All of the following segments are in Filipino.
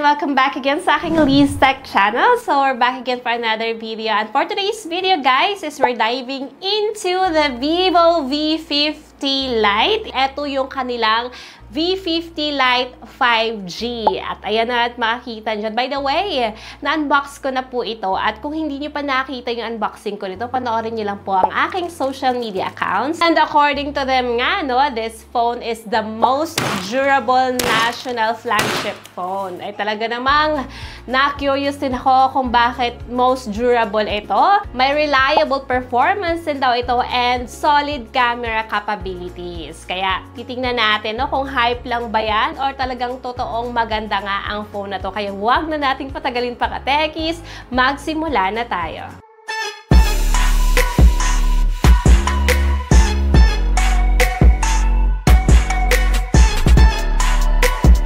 welcome back again sa aking Liz Tech channel. So, we're back again for another video. And for today's video, guys, is we're diving into the Vivo V50 Lite. Ito yung kanilang V50 Lite 5G. At ayan na at makikita nyo. By the way, na-unbox ko na po ito. At kung hindi nyo pa nakita yung unboxing ko nito, panoorin nyo lang po ang aking social media accounts. And according to them nga, no, this phone is the most durable national flagship phone. Ay talaga namang na-curious din ako kung bakit most durable ito. May reliable performance din daw ito and solid camera capabilities. Kaya titingnan natin no, kung hype lang ba yan or talagang totoong maganda nga ang phone na to. Kaya huwag na nating patagalin pa ka-techies, magsimula na tayo.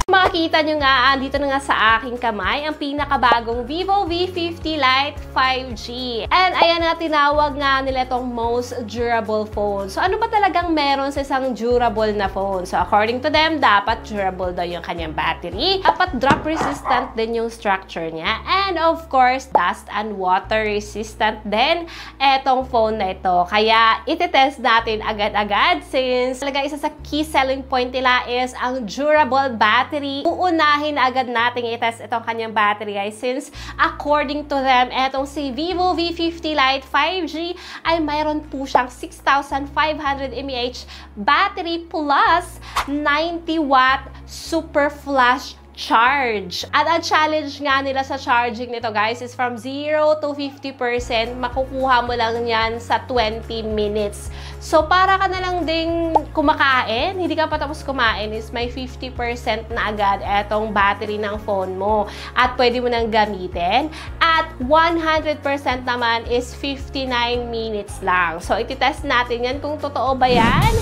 Makikita nyo nga, dito na nga sa aking kamay, ang pinakabagong Vivo V50 Lite 5G. And ayan na, tinawag nga nila itong most durable phone. So ano ba talagang meron sa isang durable na phone? So according to them, dapat durable daw yung kanyang battery. Dapat drop resistant din yung structure niya. And of course, dust and water resistant din etong phone na ito. Kaya itetest natin agad-agad since talaga isa sa key selling point nila is ang durable battery. Uunahin agad natin i-test itong kanyang battery guys since according to them, etong si Vivo V50 Lite 5G ay mayroon po siyang 6,500 mAh battery plus 90 watt super flash charge. At ang challenge nga nila sa charging nito guys is from 0 to 50%, makukuha mo lang yan sa 20 minutes. So para ka na lang ding kumakain, hindi ka pa tapos kumain is may 50% na agad etong battery ng phone mo. At pwede mo nang gamitin. At 100% naman is 59 minutes lang. So ititest natin yan kung totoo ba yan.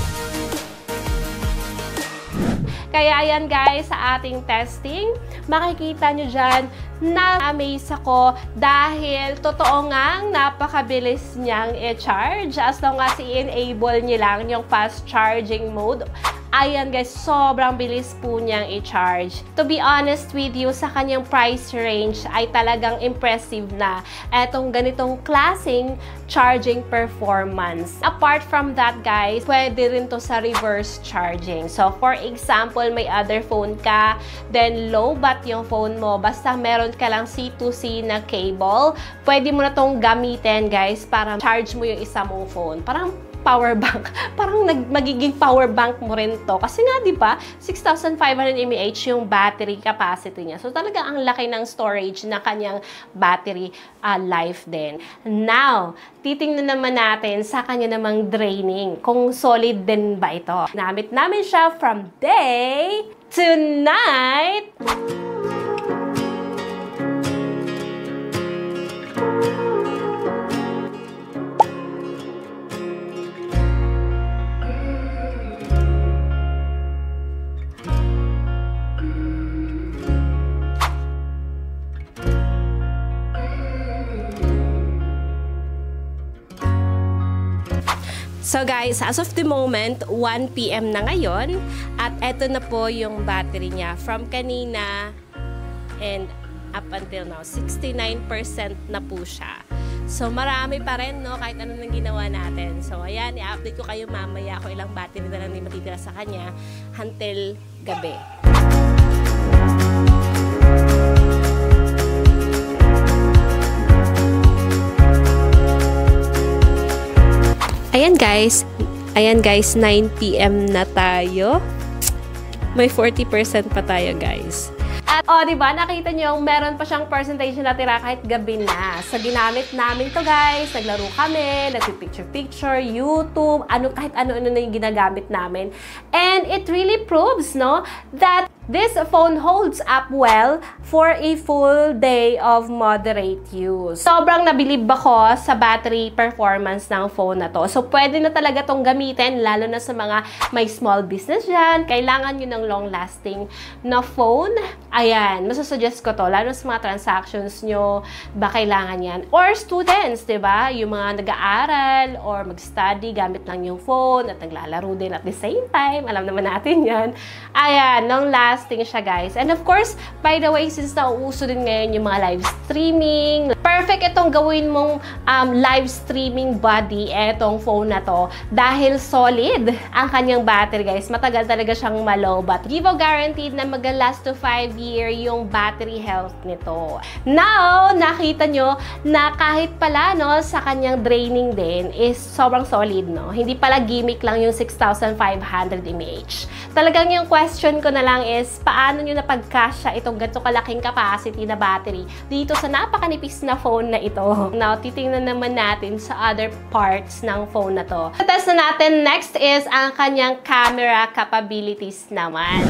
Kaya yan guys, sa ating testing, makikita nyo dyan na amaze ako dahil totoo ngang napakabilis niyang i-charge as long as i-enable nyo lang yung fast charging mode. Ayan guys, sobrang bilis po niyang i-charge. To be honest with you, sa kanyang price range ay talagang impressive na etong ganitong klaseng charging performance. Apart from that guys, pwede rin to sa reverse charging. So for example, may other phone ka, then low bat yung phone mo, basta meron ka lang C2C na cable, pwede mo na tong gamitin guys para charge mo yung isa mong phone. Parang power bank. Parang magiging power bank mo rin to. Kasi nga, di ba, 6,500 mAh yung battery capacity niya. So, talaga ang laki ng storage na kanyang battery life din. Now, titingnan naman natin sa kanya namang draining. Kung solid din ba ito. Namit namin siya from day to night. So guys, as of the moment, 1 PM na ngayon at eto na po yung battery niya from kanina and up until now, 69% na po siya. So marami pa rin no, kahit ano nang ginawa natin. So ayan, i-update ko kayo mamaya kung ilang battery na lang yung matitira sa kanya until gabi. Ayan guys, 9 PM na tayo. May 40% pa tayo guys. At diba, nakita nyo, meron pa siyang percentage na natira kahit gabi na. So, ginamit namin to guys. Naglaro kami, nagpipicture-picture, YouTube, kahit ano-ano na yung ginagamit namin. And it really proves, no, that this phone holds up well for a full day of moderate use. Sobrang nabilib ako sa battery performance ng phone na to. So, pwede na talaga tong gamitin, lalo na sa mga may small business dyan. Kailangan nyo ng long-lasting na phone. Ayan, masasuggest ko to, lalo sa mga transactions nyo, ba kailangan yan. Or students, diba? Yung mga nag-aaral or mag-study, gamit lang yung phone at naglalaro din at the same time. Alam naman natin yan. Ayan, long-lasting lasting siya, guys. And of course, by the way, since nauuso din ngayon yung mga live streaming, perfect itong gawin mong live streaming body, etong phone na to, dahil solid ang kanyang battery, guys. Matagal talaga siyang malobat. Vivo guaranteed na mag-last to 5 year yung battery health nito. Now, nakita nyo na kahit pala, no, sa kanyang draining din is sobrang solid, no? Hindi pala gimmick lang yung 6,500 mAh. Talagang yung question ko na lang is, paano nyo napagkasya itong ganito kalaking capacity na battery dito sa napakanipis na phone na ito? Now, titingnan naman natin sa other parts ng phone na to. Test na natin next is ang kanyang camera capabilities naman.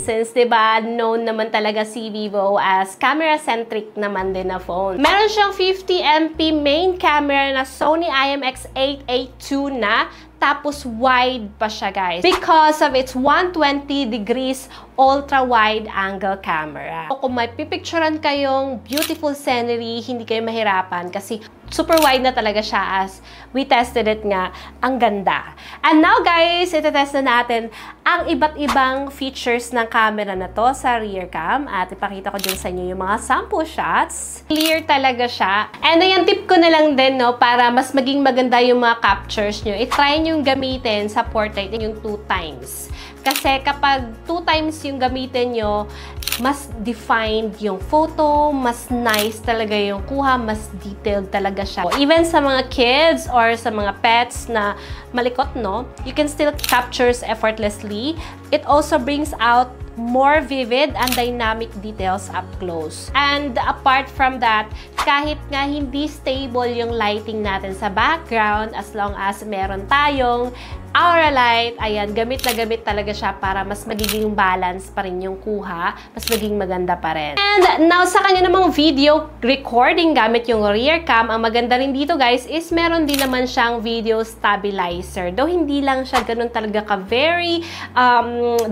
Since, diba, known naman talaga si Vivo as camera-centric naman din na phone. Meron siyang 50MP main camera na Sony IMX882 na, tapos wide pa siya, guys, because of its 120 degrees ultra-wide angle camera. Kung may pipicturean kayong beautiful scenery, hindi kayo mahirapan kasi super wide na talaga siya as we tested it nga. Ang ganda. And now, guys, itetest na natin ang iba't ibang features ng camera na to sa rear cam at ipakita ko din sa inyo yung mga sample shots. Clear talaga siya. And ayan, tip ko na lang din, no, para mas maging maganda yung mga captures nyo. I-try nyo yung gamitin sa portrait yung 2 times. Kasi kapag 2 times yung gamitin nyo, mas defined yung photo, mas nice talaga yung kuha, mas detailed talaga siya. Even sa mga kids or sa mga pets na malikot, no, you can still captures effortlessly. It also brings out more vivid and dynamic details up close. And apart from that, kahit nga hindi stable yung lighting natin sa background, as long as meron tayong Aura light, ayan, gamit na gamit talaga siya para mas magiging balance pa rin yung kuha, mas maging maganda pa rin. And now, sa kanya namang video recording gamit yung rear cam, ang maganda rin dito, guys, is meron din naman siyang video stabilizer. Though hindi lang siya ganun talaga ka-very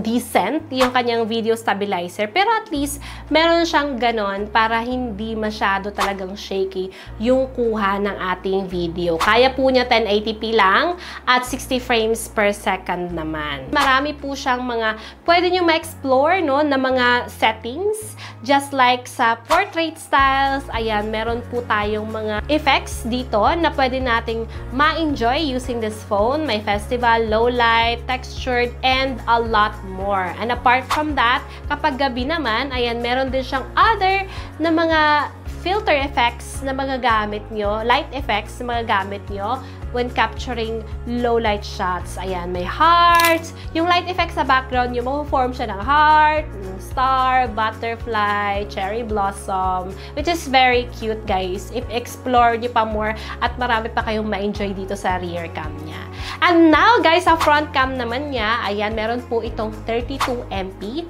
decent yung kanyang video stabilizer, pero at least meron siyang ganun para hindi masyado talagang shaky yung kuha ng ating video. Kaya po niya 1080p lang at 60 frames per second naman. Marami po siyang mga pwede nyo ma-explore, no, na mga settings. Just like sa portrait styles, ayan, meron po tayong mga effects dito na pwede nating ma-enjoy using this phone. May festival, low light, textured, and a lot more. And apart from that, kapag gabi naman, ayan, meron din siyang other na mga filter effects na mga gamit nyo, light effects na mga gamit nyo when capturing low light shots. Ayan, may hearts. Yung light effects sa background, yung mag-form siya ng heart, star, butterfly, cherry blossom, which is very cute, guys. If explore nyo pa more at marami pa kayong ma-enjoy dito sa rear cam niya. And now, guys, sa front cam naman niya, ayan, meron po itong 32MP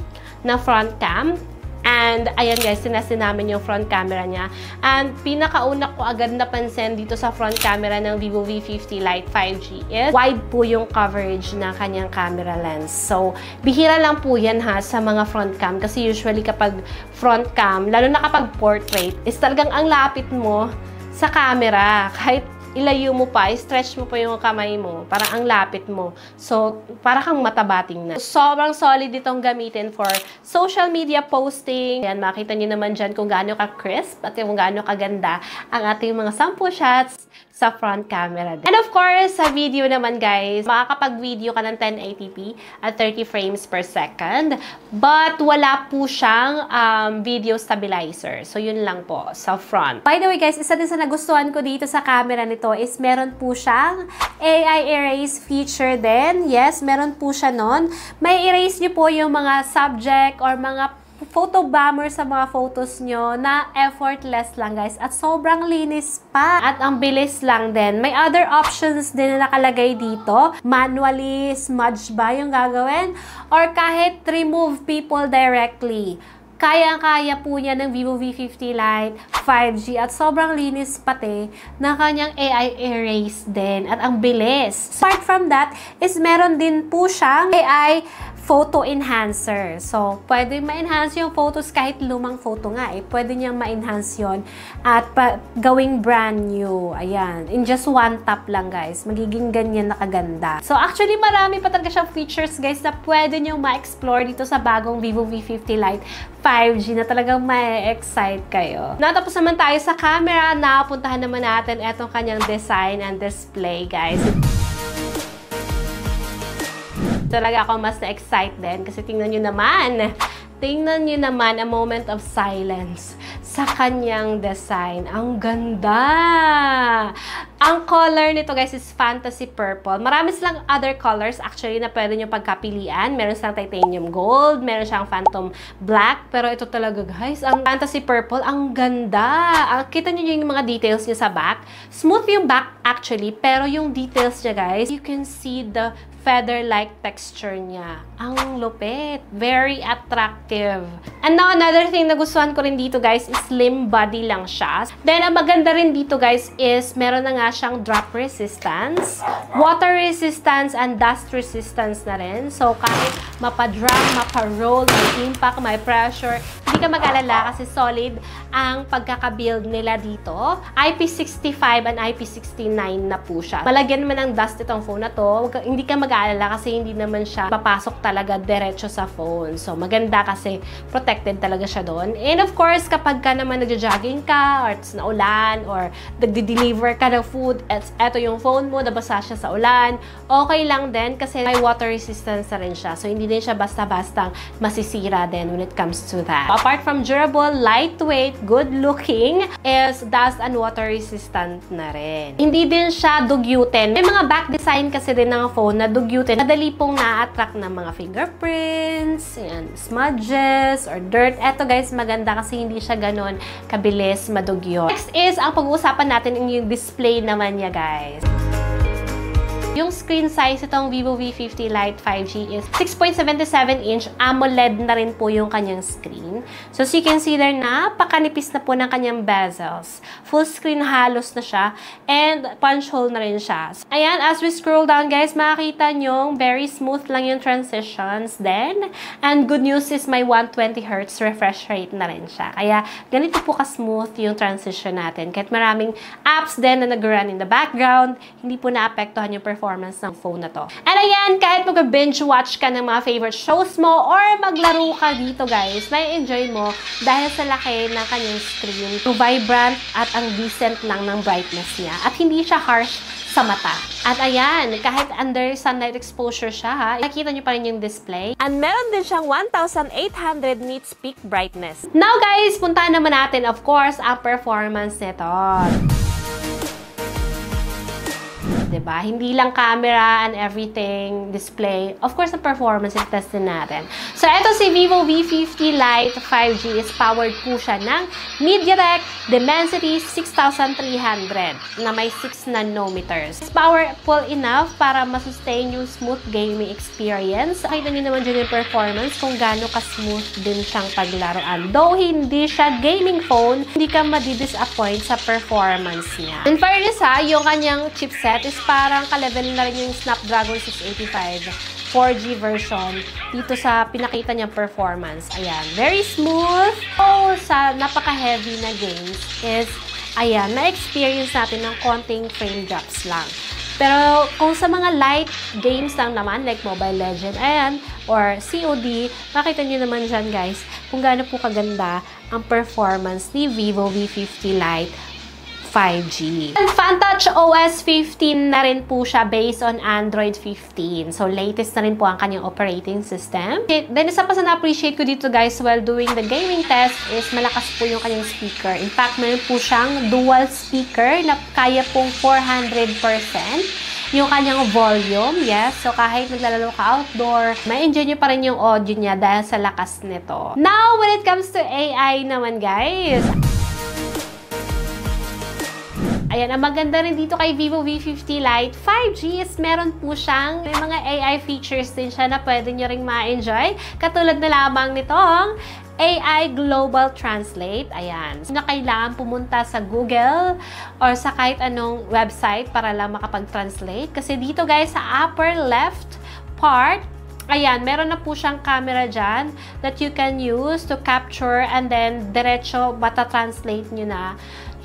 na front cam. And, ayan guys, sinasin namin yung front camera niya. And, pinakauna ko agad napansin dito sa front camera ng Vivo V50 Lite 5G is wide po yung coverage ng kanyang camera lens. So, bihira lang po yan ha sa mga front cam. Kasi usually kapag front cam, lalo na kapag portrait, is talagang ang lapit mo sa camera. Kahit ilayo mo pa, stretch mo pa yung kamay mo, parang ang lapit mo. So, para kang matabating na. Sobrang solid itong gamitin for social media posting. Ayan, makita niyo naman dyan kung gaano ka-crisp at kung gaano kaganda ang ating mga sample shots sa front camera. And of course, sa video naman, guys, makakapag-video ka ng 1080p at 30 frames per second, but wala po siyang video stabilizer. So, yun lang po sa front. By the way, guys, isa din sa nagustuhan ko dito sa camera nito is meron po siyang AI erase feature din. Yes, meron po siya nun. May erase niyo po yung mga subject or mga photo bomber sa mga photos nyo na effortless lang, guys. At sobrang linis pa. At ang bilis lang din. May other options din na nakalagay dito. Manually smudge ba yung gagawin? Or kahit remove people directly. Kaya-kaya po niya ng Vivo V50 Lite 5G at sobrang linis pati ng kanyang AI erase din at ang bilis. Apart from that is meron din po siyang AI photo enhancer. So, pwede ma-enhance yung photos kahit lumang photo nga eh. Pwede niyang ma-enhance yun at gawing brand new. Ayan. In just one tap lang, guys. Magiging ganyan na kaganda. So, actually, marami pa talaga siyang features, guys, na pwede niyong ma-explore dito sa bagong Vivo V50 Lite 5G na talagang ma-excite kayo. Natapos naman tayo sa camera. Napuntahan naman natin etong kanyang design and display, guys. Talaga ako mas na-excite din kasi tingnan nyo naman a moment of silence sa kanyang design. Ang ganda! Ang color nito, guys, is fantasy purple. Marami silang other colors actually na pwede nyo pagkapilian. Meron silang titanium gold, meron siyang phantom black, pero ito talaga, guys, ang fantasy purple, ang ganda! Kita nyo yung mga details niya sa back. Smooth yung back actually, pero yung details niya, guys, you can see the feather-like texture niya. Ang lupit. Very attractive. And now, another thing na gustuhan ko rin dito, guys, is slim body lang siya. Then, ang maganda rin dito, guys, is meron na nga siyang drop resistance, water resistance, and dust resistance na rin. So, kahit mapa-drop, mapa-roll, may impact, may pressure, hindi ka mag-alala kasi solid ang pagkakabuild nila dito. IP65 and IP69 na po siya. Malagyan naman ng dust itong phone na to. Hindi ka mag-aalala kasi hindi naman siya papasok talaga diretso sa phone. So, maganda kasi protected talaga siya doon. And of course, kapag ka naman nagja-jogging ka or it's na ulan or nagde-deliver ka ng food at eto yung phone mo, nabasa siya sa ulan, okay lang din kasi may water resistance na rin siya. So, hindi din siya basta-bastang masisira din when it comes to that. Apart from durable, lightweight, good-looking, is dust and water resistant na rin. Hindi din siya dugyutin. May mga back design kasi din ng phone na dugyutin. Madali pong na-attract ng mga fingerprints, yan, smudges, or dirt. Eto, guys, maganda kasi hindi siya ganon kabilis madugyot. Next is, ang pag-uusapan natin yung display naman niya, guys. Yung screen size itong Vivo V50 Lite 5G is 6.77 inch AMOLED na rin po yung kanyang screen. So, as you can see there, napakanipis na po ng kanyang bezels. Full screen halos na siya and punch hole na rin siya. Ayan, as we scroll down, guys, makikita nyo very smooth lang yung transitions then. And good news is may 120Hz refresh rate na rin siya. Kaya, ganito po ka-smooth yung transition natin. Kahit maraming apps din na nag-run in the background, hindi po naapektuhan yung performance ng phone na to. And ayan, kahit mag-binge watch ka ng mga favorite shows mo or maglaro ka dito, guys, may enjoy mo dahil sa laki ng kanyang screen. So, vibrant at ang decent lang ng brightness niya. At hindi siya harsh sa mata. At ayan, kahit under sunlight exposure siya, ha, nakita nyo pa rin yung display. And meron din siyang 1,800 nits peak brightness. Now, guys, puntahan naman natin, of course, ang performance nito. Diba? Hindi lang camera and everything, display. Of course, the performance is testin natin. So, ito si Vivo V50 Lite 5G is powered po siya ng MediaTek Dimensity 6300 na may 6 nanometers. It's powerful enough para masustain yung smooth gaming experience. Nakita nyo naman dyan yung performance kung gaano ka-smooth din siyang paglaruan. Though hindi siya gaming phone, hindi ka madi-disappoint sa performance niya. In fairness, ha, yung kanyang chipset is parang ka-level na rin yung Snapdragon 685 4G version dito sa pinakita niyang performance. Ayan, very smooth. So, sa napaka-heavy na games is, ayan, na-experience natin ng konting frame drops lang. Pero kung sa mga light games lang naman, like Mobile Legends, ayan, or COD, makita niyo naman dyan, guys, kung gaano po kaganda ang performance ni Vivo V50 Lite 5G. And FunTouch OS 15 na rin po siya based on Android 15. So, latest na rin po ang kanyang operating system. Then, isa pa sa na-appreciate ko dito, guys, while doing the gaming test is malakas po yung kanyang speaker. In fact, meron po siyang dual speaker na kaya pong 400% yung kanyang volume. Yes, so kahit naglalaro ka outdoor, ma-enjoy nyo pa rin yung audio niya dahil sa lakas nito. Now, when it comes to AI naman, guys, ayan, ang maganda rin dito kay Vivo V50 Lite 5G is meron po siyang may mga AI features din siya na pwede nyo ring ma-enjoy. Katulad na lamang nitong AI Global Translate. Ayan. So, na kailangan pumunta sa Google or sa kahit anong website para lang makapag-translate. Kasi dito, guys, sa upper left part, Ayan, meron na po siyang camera dyan that you can use to capture and then diretso mata-translate nyo na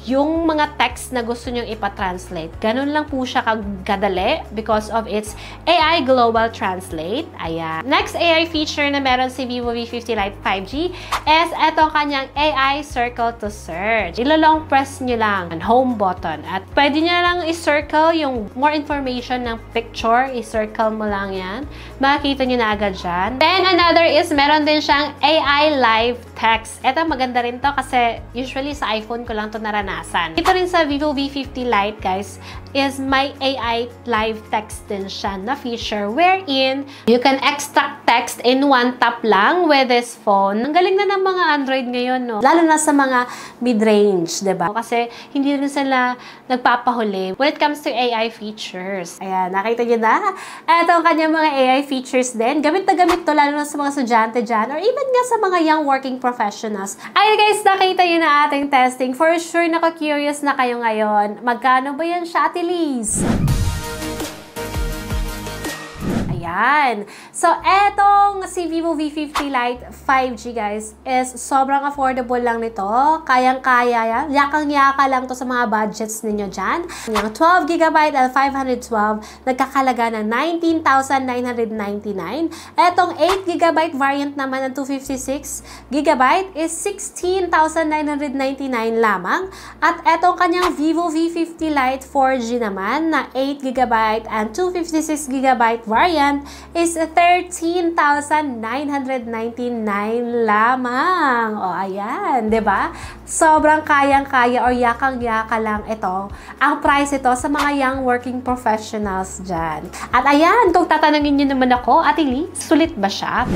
yung mga text na gusto nyong ipa-translate. Ganun lang po siya kadali because of its AI Global Translate. Ayan. Next AI feature na meron si Vivo V50 Lite 5G is etong kanyang AI Circle to Search. Ilo-long press nyo lang ang home button at pwede nyo lang i-circle yung more information ng picture. I-circle mo lang yan. Makikita nyo na agad dyan. Then another is meron din siyang AI Live Text. Ito maganda rin to kasi usually sa iPhone ko lang to naranasan. Ito rin sa Vivo V50 Lite, guys, is may AI live text din siya na feature wherein you can extract text in one tap lang with this phone. Ang galing na ng mga Android ngayon, no? Lalo na sa mga mid-range, diba? Kasi hindi rin sila nagpapahuli when it comes to AI features. Ayan, nakita nyo na? Ito ang kanyang mga AI features din. Gamit na gamit to lalo na sa mga estudyante dyan or even nga sa mga young working professionals. Ayun guys, nakita nyo na ating testing. For sure, naka-curious na kayo ngayon. Magkano ba yan siya, Ate Liz? Ayan. So, etong si Vivo V50 Lite 5G, guys, is sobrang affordable lang nito. Kayang-kaya yan. Yakang-yaka lang to sa mga budgets ninyo dyan. Yung 12GB at 512, nagkakalaga ng 19,999. Etong 8GB variant naman ng 256GB is 16,999 lamang. At etong kanyang Vivo V50 Lite 4G naman na 8GB and 256GB variant is 13,999 lamang. O, ayan, 'di ba? Sobrang kayang-kaya or yakang-yaka lang ito. Ang price ito sa mga young working professionals dyan. At ayan, kung tatanungin niyo naman ako, Ate Lee, sulit ba siya?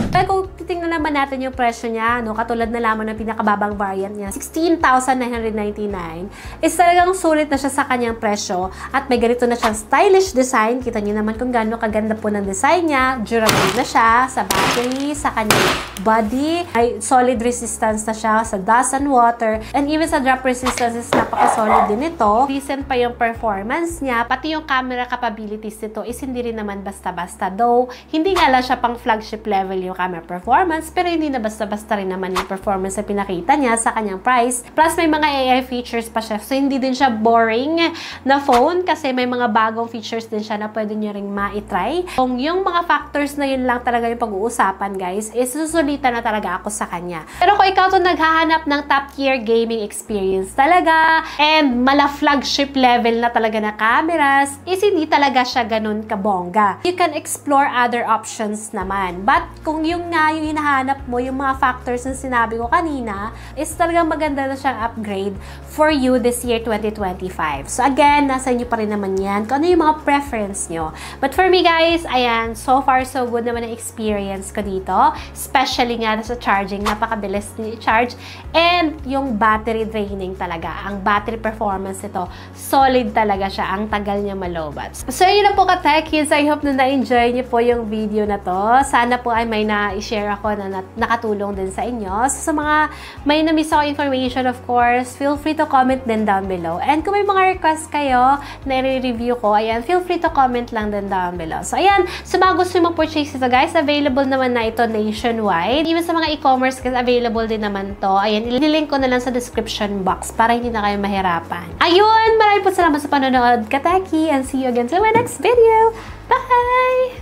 Pero kung titingnan naman natin yung presyo niya, no, katulad na lamang ng pinakababang variant niya, 16,999, is talagang sulit na siya sa kanyang presyo at may ganito na siyang stylish design. Kita niyo naman kung gaano kaganda po ng design niya. Durable na siya sa battery, sa kanyang body. Ay solid resistance na siya sa dust and water. And even sa drop resistance is napaka-solid din ito. Decent pa yung performance niya. Pati yung camera capabilities nito is hindi rin naman basta-basta. Though, hindi nga lang siya pang flagship level yung camera performance, pero hindi na basta-basta rin naman yung performance na pinakita niya sa kanyang price. Plus, may mga AI features pa siya. So, hindi din siya boring na phone kasi may mga bagong features din siya na pwede nyo ring ma-try. Kung yung mga factors na yun lang talaga yung pag-uusapan, guys, is susulitan na talaga ako sa kanya. Pero kung ikaw to naghahanap ng top-tier gaming experience talaga and mala-flagship level na talaga na cameras, is hindi talaga siya ganun kabongga. You can explore other options naman. But, kung yung nga yung hinahanap mo, yung mga factors na sinabi ko kanina, is talagang maganda na siyang upgrade for you this year 2025. So again, nasa inyo pa rin naman yan kung ano yung mga preference nyo. But for me guys, ayan, so far so good naman ang experience ko dito. Especially nga sa charging, napakabilis ni charge. And yung battery draining talaga. Ang battery performance nito, solid talaga siya. Ang tagal niya malobat. So yun na po ka-techies. I hope na na-enjoy niyo po yung video na to. Sana po ay may na-share ako na nakatulong din sa inyo. So, sa mga may na-miss ako information, of course, feel free to comment din down below. And kung may mga request kayo na i-review ko, ayan, feel free to comment lang din down below. So, ayan, sa mga gusto yung mag-purchase ito, guys, available naman na ito nationwide. Even sa mga e-commerce, guys, available din naman to. Ayan, ililink ko na lang sa description box para hindi na kayo mahirapan. Ayun, maraming po salamat sa panonood, Kateki, and see you again to my next video. Bye!